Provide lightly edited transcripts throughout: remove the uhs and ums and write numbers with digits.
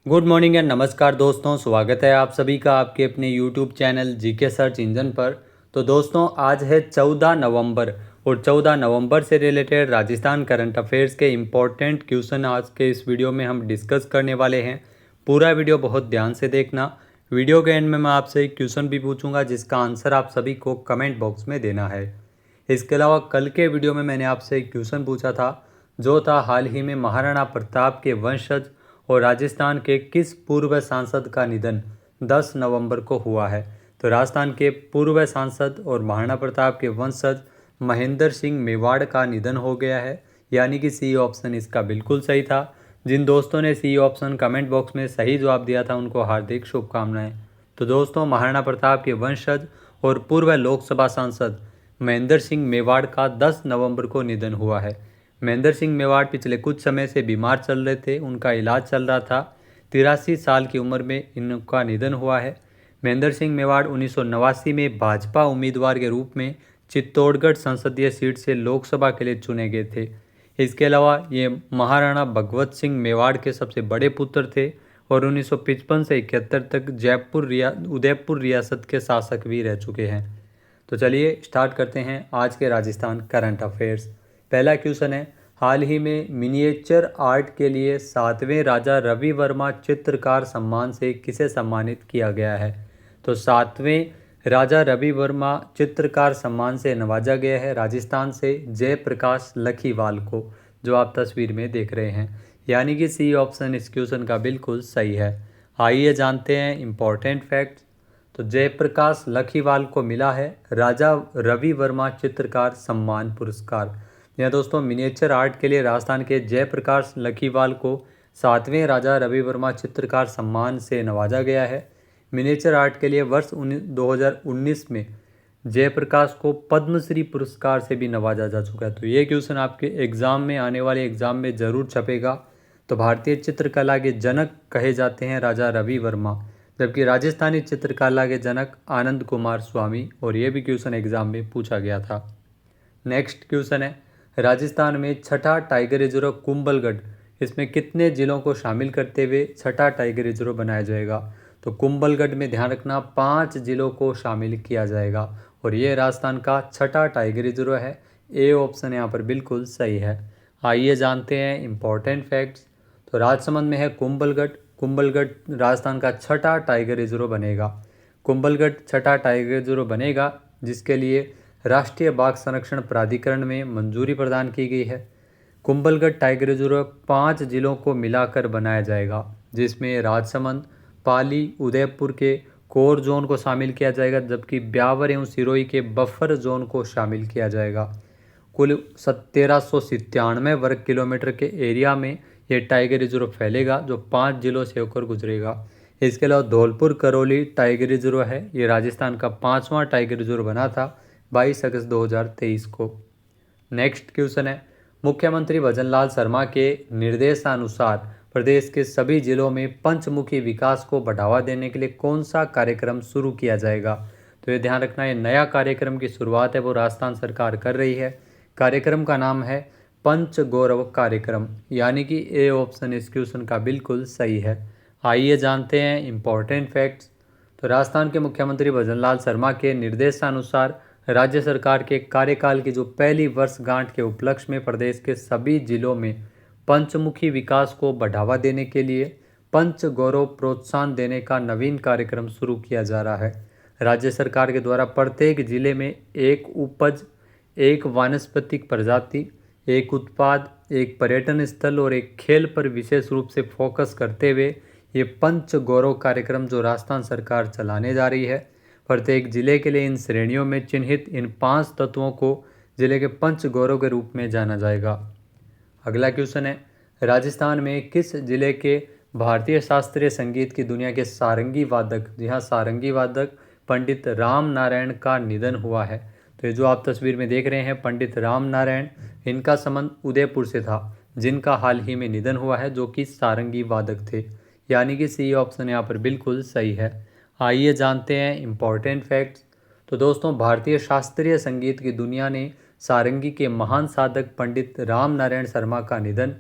Good morning and नमस्कार दोस्तों, स्वागत है आप सभी का आपके अपने YouTube channel GK search engine पर। तो दोस्तों आज है 14 नवंबर और 14 नवंबर से रिलेटेड राजस्थान करंट अफेयर्स के इम्पोर्टेंट क्वेश्चन आज के इस वीडियो में हम डिस्कस करने वाले हैं। पूरा वीडियो बहुत ध्यान से देखना। वीडियो के एंड में मैं आपसे एक क्वेश्चन भी पूछूंगा जिसका आंसर आप सभी को कमेंट बॉक्स में देना है। इसके अलावा कल के वीडियो में मैंने आपसे एक क्वेश्चन पूछा था जो था हाल ही में महाराणा प्रताप के वंशज और राजस्थान के किस पूर्व सांसद का निधन 10 नवंबर को हुआ है। तो राजस्थान के पूर्व सांसद और महाराणा प्रताप के वंशज महेंद्र सिंह मेवाड़ का निधन हो गया है, यानी कि सी ऑप्शन इसका बिल्कुल सही था। जिन दोस्तों ने सी ऑप्शन कमेंट बॉक्स में सही जवाब दिया था उनको हार्दिक शुभकामनाएं। तो दोस्तों महाराणा प्रताप के वंशज और पूर्व लोकसभा सांसद महेंद्र सिंह मेवाड़ का 10 नवंबर को निधन हुआ है। महेंद्र सिंह मेवाड़ पिछले कुछ समय से बीमार चल रहे थे, उनका इलाज चल रहा था। 83 साल की उम्र में इनका निधन हुआ है। महेंद्र सिंह मेवाड़ 1989 में भाजपा उम्मीदवार के रूप में चित्तौड़गढ़ संसदीय सीट से लोकसभा के लिए चुने गए थे। इसके अलावा ये महाराणा भगवत सिंह मेवाड़ के सबसे बड़े पुत्र थे और 1955 से 71 तक उदयपुर रियासत के शासक भी रह चुके हैं। तो चलिए स्टार्ट करते हैं आज के राजस्थान करंट अफेयर्स। पहला क्वेश्चन है, हाल ही में मिनिएचर आर्ट के लिए 7वें राजा रवि वर्मा चित्रकार सम्मान से किसे सम्मानित किया गया है। तो 7वें राजा रवि वर्मा चित्रकार सम्मान से नवाजा गया है राजस्थान से जयप्रकाश लखीवाल को, जो आप तस्वीर में देख रहे हैं, यानी कि सी ऑप्शन इस क्वेश्चन का बिल्कुल सही है। आइए जानते हैं इम्पोर्टेंट फैक्ट्स। तो जयप्रकाश लखीवाल को मिला है राजा रवि वर्मा चित्रकार सम्मान पुरस्कार। यह दोस्तों मिनिएचर आर्ट के लिए राजस्थान के जयप्रकाश लखीवाल को 7वें राजा रवि वर्मा चित्रकार सम्मान से नवाजा गया है। मिनिएचर आर्ट के लिए वर्ष 2019 में जयप्रकाश को पद्मश्री पुरस्कार से भी नवाजा जा चुका है। तो ये क्वेश्चन आपके एग्जाम में आने वाले एग्जाम में ज़रूर छपेगा। तो भारतीय चित्रकला के जनक कहे जाते हैं राजा रवि वर्मा, जबकि राजस्थानी चित्रकला के जनक आनंद कुमार स्वामी, और ये भी क्वेश्चन एग्जाम में पूछा गया था। नेक्स्ट क्वेश्चन है, राजस्थान में छठा टाइगर रिजर्व कुंभलगढ़, इसमें कितने जिलों को शामिल करते हुए छठा टाइगर रिजर्व बनाया जाएगा। तो कुंभलगढ़ में ध्यान रखना 5 जिलों को शामिल किया जाएगा और ये राजस्थान का छठा टाइगर रिजर्व है। ए ऑप्शन यहाँ पर बिल्कुल सही है। आइए जानते हैं इम्पोर्टेंट फैक्ट्स। तो राजसमंद में है कुंभलगढ़। कुंभलगढ़ राजस्थान का छठा टाइगर रिजर्व बनेगा। कुंभलगढ़ छठा टाइगर रिजर्व बनेगा जिसके लिए राष्ट्रीय बाघ संरक्षण प्राधिकरण में मंजूरी प्रदान की गई है। कुंभलगढ़ टाइगर रिजर्व 5 जिलों को मिलाकर बनाया जाएगा, जिसमें राजसमंद, पाली, उदयपुर के कोर जोन को शामिल किया जाएगा, जबकि ब्यावर एवं सिरोही के बफर जोन को शामिल किया जाएगा। कुल 1397 वर्ग किलोमीटर के एरिया में ये टाइगर रिजर्व फैलेगा, जो 5 जिलों से होकर गुजरेगा। इसके अलावा धौलपुर करौली टाइगर रिजर्व है, ये राजस्थान का 5वां टाइगर रिजर्व बना था 22 अगस्त 2023 को। नेक्स्ट क्वेश्चन है, मुख्यमंत्री भजनलाल शर्मा के निर्देशानुसार प्रदेश के सभी जिलों में पंचमुखी विकास को बढ़ावा देने के लिए कौन सा कार्यक्रम शुरू किया जाएगा। तो ये ध्यान रखना, ये नया कार्यक्रम की शुरुआत है वो राजस्थान सरकार कर रही है। कार्यक्रम का नाम है पंच गौरव कार्यक्रम, यानी कि ए ऑप्शन इस क्वेश्चन का बिल्कुल सही है। आइए जानते हैं इम्पोर्टेंट फैक्ट्स। तो राजस्थान के मुख्यमंत्री भजनलाल शर्मा के निर्देशानुसार राज्य सरकार के कार्यकाल की जो पहली वर्षगांठ के उपलक्ष्य में प्रदेश के सभी जिलों में पंचमुखी विकास को बढ़ावा देने के लिए पंच गौरव प्रोत्साहन देने का नवीन कार्यक्रम शुरू किया जा रहा है। राज्य सरकार के द्वारा प्रत्येक जिले में एक उपज, एक वानस्पतिक प्रजाति, एक उत्पाद, एक पर्यटन स्थल और एक खेल पर विशेष रूप से फोकस करते हुए ये पंच गौरव कार्यक्रम जो राजस्थान सरकार चलाने जा रही है, प्रत्येक जिले के लिए इन श्रेणियों में चिन्हित इन 5 तत्वों को जिले के पंच गौरव के रूप में जाना जाएगा। अगला क्वेश्चन है, राजस्थान में किस जिले के भारतीय शास्त्रीय संगीत की दुनिया के सारंगी वादक, जी हाँ सारंगी वादक पंडित राम नारायण का निधन हुआ है। तो ये जो आप तस्वीर में देख रहे हैं पंडित राम नारायण, इनका संबंध उदयपुर से था, जिनका हाल ही में निधन हुआ है, जो कि सारंगी वादक थे, यानी कि सी ऑप्शन यहाँ पर बिल्कुल सही है। आइए जानते हैं इम्पोर्टेंट फैक्ट्स। तो दोस्तों भारतीय शास्त्रीय संगीत की दुनिया ने सारंगी के महान साधक पंडित राम नारायण शर्मा का निधन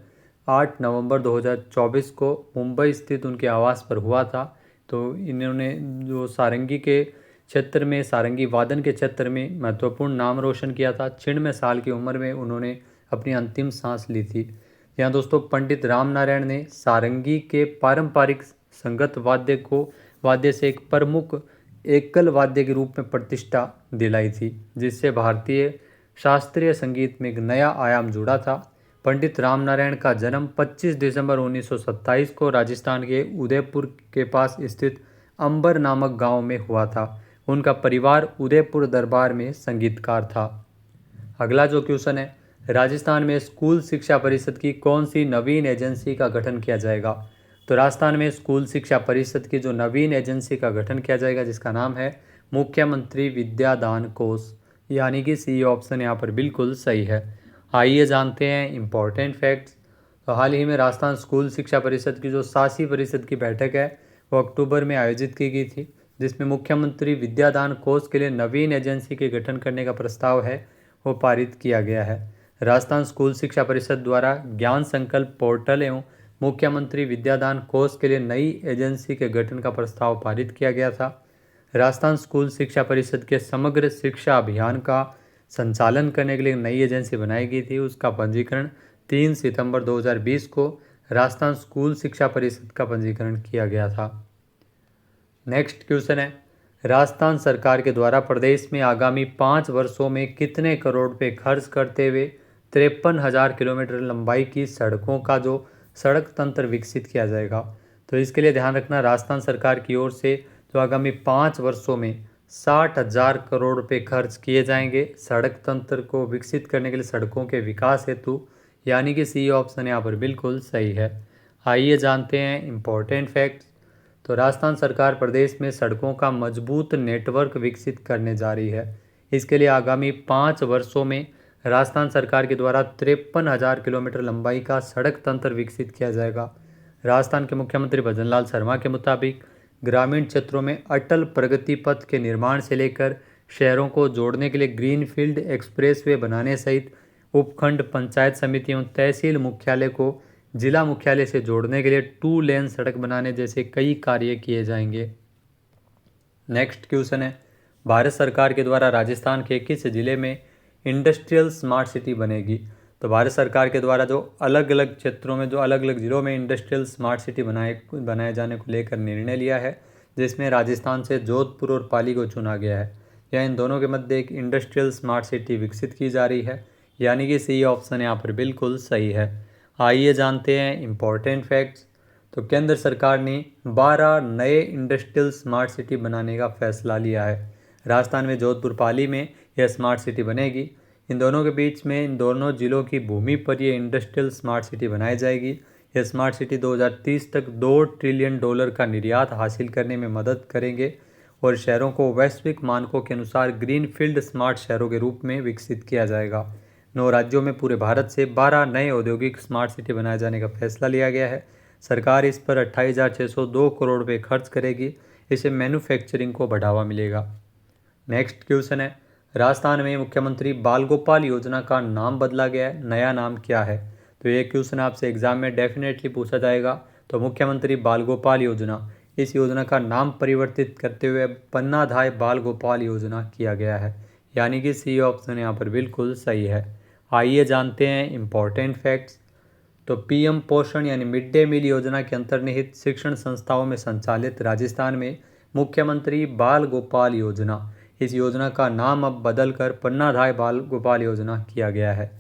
8 नवंबर 2024 को मुंबई स्थित उनके आवास पर हुआ था। तो इन्होंने जो सारंगी के क्षेत्र में, सारंगी वादन के क्षेत्र में महत्वपूर्ण नाम रोशन किया था। 96 साल की उम्र में उन्होंने अपनी अंतिम सांस ली थी। यहाँ दोस्तों पंडित रामनारायण ने सारंगी के पारंपरिक संगत वाद्य से एक प्रमुख एकल वाद्य के रूप में प्रतिष्ठा दिलाई थी, जिससे भारतीय शास्त्रीय संगीत में एक नया आयाम जुड़ा था। पंडित रामनारायण का जन्म 25 दिसंबर 1927 को राजस्थान के उदयपुर के पास स्थित अंबर नामक गांव में हुआ था। उनका परिवार उदयपुर दरबार में संगीतकार था। अगला जो क्वेश्चन है, राजस्थान में स्कूल शिक्षा परिषद की कौन सी नवीन एजेंसी का गठन किया जाएगा? तो राजस्थान में स्कूल शिक्षा परिषद की जो नवीन एजेंसी का गठन किया जाएगा, जिसका नाम है मुख्यमंत्री विद्यादान कोष, यानी कि सी ऑप्शन यहाँ पर बिल्कुल सही है। आइए जानते हैं इम्पोर्टेंट फैक्ट्स। तो हाल ही में राजस्थान स्कूल शिक्षा परिषद की जो शासी परिषद की बैठक है वो अक्टूबर में आयोजित की गई थी, जिसमें मुख्यमंत्री विद्यादान कोष के लिए नवीन एजेंसी के गठन करने का प्रस्ताव है वो पारित किया गया है। राजस्थान स्कूल शिक्षा परिषद द्वारा ज्ञान संकल्प पोर्टल एवं मुख्यमंत्री विद्यादान कोष के लिए नई एजेंसी के गठन का प्रस्ताव पारित किया गया था। राजस्थान स्कूल शिक्षा परिषद के समग्र शिक्षा अभियान का संचालन करने के लिए नई एजेंसी बनाई गई थी। उसका पंजीकरण 3 सितंबर 2020 को राजस्थान स्कूल शिक्षा परिषद का पंजीकरण किया गया था। नेक्स्ट क्वेश्चन है, राजस्थान सरकार के द्वारा प्रदेश में आगामी 5 वर्षों में कितने करोड़ रुपए खर्च करते हुए 53,000 किलोमीटर लंबाई की सड़कों का जो सड़क तंत्र विकसित किया जाएगा? तो इसके लिए ध्यान रखना, राजस्थान सरकार की ओर से जो आगामी 5 वर्षों में 60,000 करोड़ रुपए खर्च किए जाएंगे सड़क तंत्र को विकसित करने के लिए, सड़कों के विकास हेतु, यानी कि सी ऑप्शन यहाँ पर बिल्कुल सही है। आइए जानते हैं इम्पोर्टेंट फैक्ट्स। तो राजस्थान सरकार प्रदेश में सड़कों का मजबूत नेटवर्क विकसित करने जा रही है। इसके लिए आगामी 5 वर्षों में राजस्थान सरकार के द्वारा 53,000 किलोमीटर लंबाई का सड़क तंत्र विकसित किया जाएगा। राजस्थान के मुख्यमंत्री भजनलाल शर्मा के मुताबिक ग्रामीण क्षेत्रों में अटल प्रगति पथ के निर्माण से लेकर शहरों को जोड़ने के लिए ग्रीनफील्ड एक्सप्रेसवे बनाने सहित उपखंड पंचायत समितियों, तहसील मुख्यालय को जिला मुख्यालय से जोड़ने के लिए 2 लेन सड़क बनाने जैसे कई कार्य किए जाएंगे। नेक्स्ट क्वेश्चन है, भारत सरकार के द्वारा राजस्थान के किस जिले में इंडस्ट्रियल स्मार्ट सिटी बनेगी? तो भारत सरकार के द्वारा जो अलग अलग क्षेत्रों में, जो अलग अलग जिलों में इंडस्ट्रियल स्मार्ट सिटी बनाए जाने को लेकर निर्णय लिया है, जिसमें राजस्थान से जोधपुर और पाली को चुना गया है। या इन दोनों के मध्य एक इंडस्ट्रियल स्मार्ट सिटी विकसित की जा रही है, यानी कि सी ऑप्शन यहाँ पर बिल्कुल सही है। आइए जानते हैं इम्पोर्टेंट फैक्ट्स। तो केंद्र सरकार ने 12 नए इंडस्ट्रियल स्मार्ट सिटी बनाने का फैसला लिया है। राजस्थान में जोधपुर पाली में यह स्मार्ट सिटी बनेगी। इन दोनों के बीच में, इन दोनों जिलों की भूमि पर यह इंडस्ट्रियल स्मार्ट सिटी बनाई जाएगी। यह स्मार्ट सिटी 2030 तक $2 ट्रिलियन का निर्यात हासिल करने में मदद करेंगे और शहरों को वैश्विक मानकों के अनुसार ग्रीनफील्ड स्मार्ट शहरों के रूप में विकसित किया जाएगा। 9 राज्यों में पूरे भारत से 12 नए औद्योगिक स्मार्ट सिटी बनाए जाने का फैसला लिया गया है। सरकार इस पर 28,602 करोड़ रुपये खर्च करेगी। इससे मैन्युफैक्चरिंग को बढ़ावा मिलेगा। नेक्स्ट क्वेश्चन है, राजस्थान में मुख्यमंत्री बाल गोपाल योजना का नाम बदला गया है, नया नाम क्या है? तो ये क्वेश्चन आपसे एग्जाम में डेफिनेटली पूछा जाएगा। तो मुख्यमंत्री बाल गोपाल योजना, इस योजना का नाम परिवर्तित करते हुए पन्नाधाय बाल गोपाल योजना किया गया है, यानी कि सी ऑप्शन यहाँ पर बिल्कुल सही है। आइए जानते हैं इम्पोर्टेंट फैक्ट्स। तो पीएम पोषण यानी मिड डे मील योजना के अंतर्निहित शिक्षण संस्थाओं में संचालित राजस्थान में मुख्यमंत्री बाल गोपाल योजना, इस योजना का नाम अब बदलकर पन्नाधाय बाल गोपाल योजना किया गया है।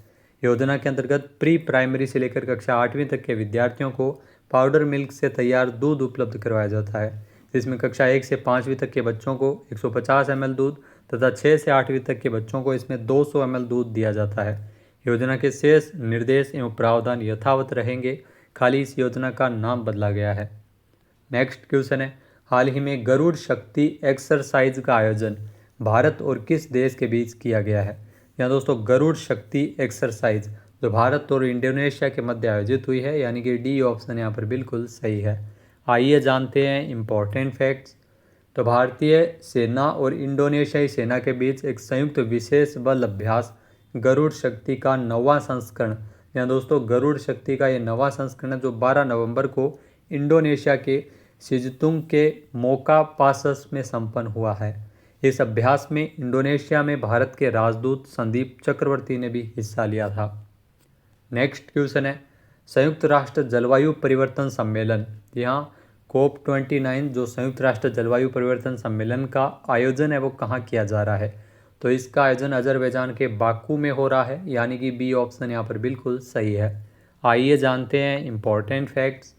योजना के अंतर्गत प्री प्राइमरी से लेकर कक्षा 8वीं तक के विद्यार्थियों को पाउडर मिल्क से तैयार दूध उपलब्ध करवाया जाता है, जिसमें कक्षा 1 से 5वीं तक के बच्चों को 150 ml दूध तथा 6 से 8वीं तक के बच्चों को इसमें 200 ml दूध दिया जाता है। योजना के शेष निर्देश एवं प्रावधान यथावत रहेंगे, खाली इस योजना का नाम बदला गया है। नेक्स्ट क्वेश्चन है, हाल ही में गरुड़ शक्ति एक्सरसाइज का आयोजन भारत और किस देश के बीच किया गया है? यहाँ दोस्तों गरुड़ शक्ति एक्सरसाइज जो भारत और इंडोनेशिया के मध्य आयोजित हुई है, यानी कि डी ऑप्शन यहाँ पर बिल्कुल सही है। आइए जानते हैं इम्पोर्टेंट फैक्ट्स। तो भारतीय सेना और इंडोनेशियाई सेना के बीच एक संयुक्त विशेष बल अभ्यास गरुड़ शक्ति का 9वां संस्करण यहाँ दोस्तों गरुड़ शक्ति का ये नवा संस्करण है जो 12 नवंबर को इंडोनेशिया के सिजतुंग के मोकापासस में संपन्न हुआ है। इस अभ्यास में इंडोनेशिया में भारत के राजदूत संदीप चक्रवर्ती ने भी हिस्सा लिया था। नेक्स्ट क्वेश्चन है संयुक्त राष्ट्र जलवायु परिवर्तन सम्मेलन। यहाँ COP29 जो संयुक्त राष्ट्र जलवायु परिवर्तन सम्मेलन का आयोजन है वो कहाँ किया जा रहा है? तो इसका आयोजन अजरबैजान के बाकू में हो रहा है, यानी कि बी ऑप्शन यहाँ पर बिल्कुल सही है। आइए जानते हैं इम्पोर्टेंट फैक्ट्स।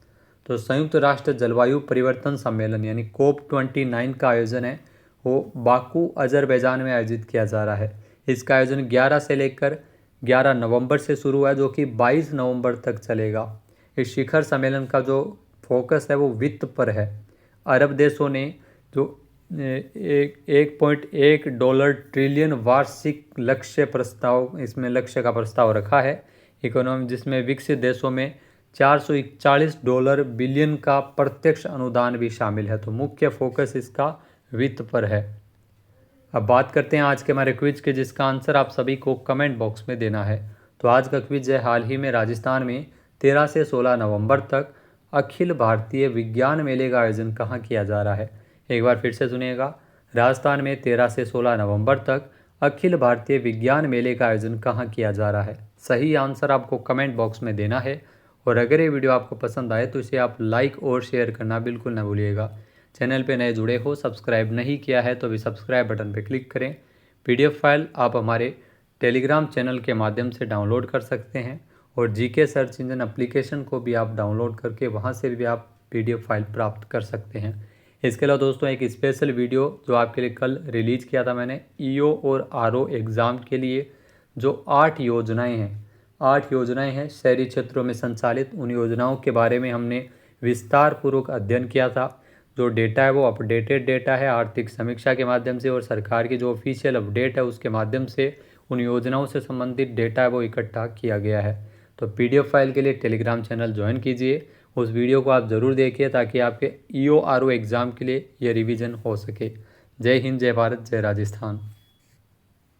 तो संयुक्त राष्ट्र जलवायु परिवर्तन सम्मेलन यानी COP29 का आयोजन है वो बाकू अजरबैजान में आयोजित किया जा रहा है। इसका आयोजन 11 से लेकर 11 नवंबर से शुरू हुआ है जो कि 22 नवंबर तक चलेगा। इस शिखर सम्मेलन का जो फोकस है वो वित्त पर है। अरब देशों ने जो 1.1 ट्रिलियन वार्षिक लक्ष्य का प्रस्ताव रखा है इकोनॉमी, जिसमें विकसित देशों में $441 बिलियन का प्रत्यक्ष अनुदान भी शामिल है। तो मुख्य फोकस इसका वित्त पर है। अब बात करते हैं आज के हमारे क्विज के, जिसका आंसर आप सभी को कमेंट बॉक्स में देना है। तो आज का क्विज है हाल ही में राजस्थान में 13 से 16 नवंबर तक अखिल भारतीय विज्ञान मेले का आयोजन कहाँ किया जा रहा है? एक बार फिर से सुनिएगा, राजस्थान में 13 से 16 नवंबर तक अखिल भारतीय विज्ञान मेले का आयोजन कहाँ किया जा रहा है? सही आंसर आपको कमेंट बॉक्स में देना है। और अगर ये वीडियो आपको पसंद आए तो इसे आप लाइक और शेयर करना बिल्कुल ना भूलिएगा। चैनल पे नए जुड़े हो, सब्सक्राइब नहीं किया है तो भी सब्सक्राइब बटन पर क्लिक करें। PDF फाइल आप हमारे टेलीग्राम चैनल के माध्यम से डाउनलोड कर सकते हैं और GK सर्च इंजन एप्लीकेशन को भी आप डाउनलोड करके वहां से भी आप PDF फाइल प्राप्त कर सकते हैं। इसके अलावा दोस्तों एक स्पेशल वीडियो जो आपके लिए कल रिलीज़ किया था मैंने EO और RO एग्ज़ाम के लिए, जो 8 योजनाएं हैं शहरी क्षेत्रों में संचालित, उन योजनाओं के बारे में हमने विस्तार पूर्वक अध्ययन किया था। जो डेटा है वो अपडेटेड डेटा है आर्थिक समीक्षा के माध्यम से, और सरकार की जो ऑफिशियल अपडेट है उसके माध्यम से उन योजनाओं से संबंधित डेटा है वो इकट्ठा किया गया है। तो PDF फाइल के लिए टेलीग्राम चैनल ज्वाइन कीजिए। उस वीडियो को आप ज़रूर देखिए ताकि आपके EO RO एग्ज़ाम के लिए ये रिवीजन हो सके। जय हिंद, जय भारत, जय राजस्थान।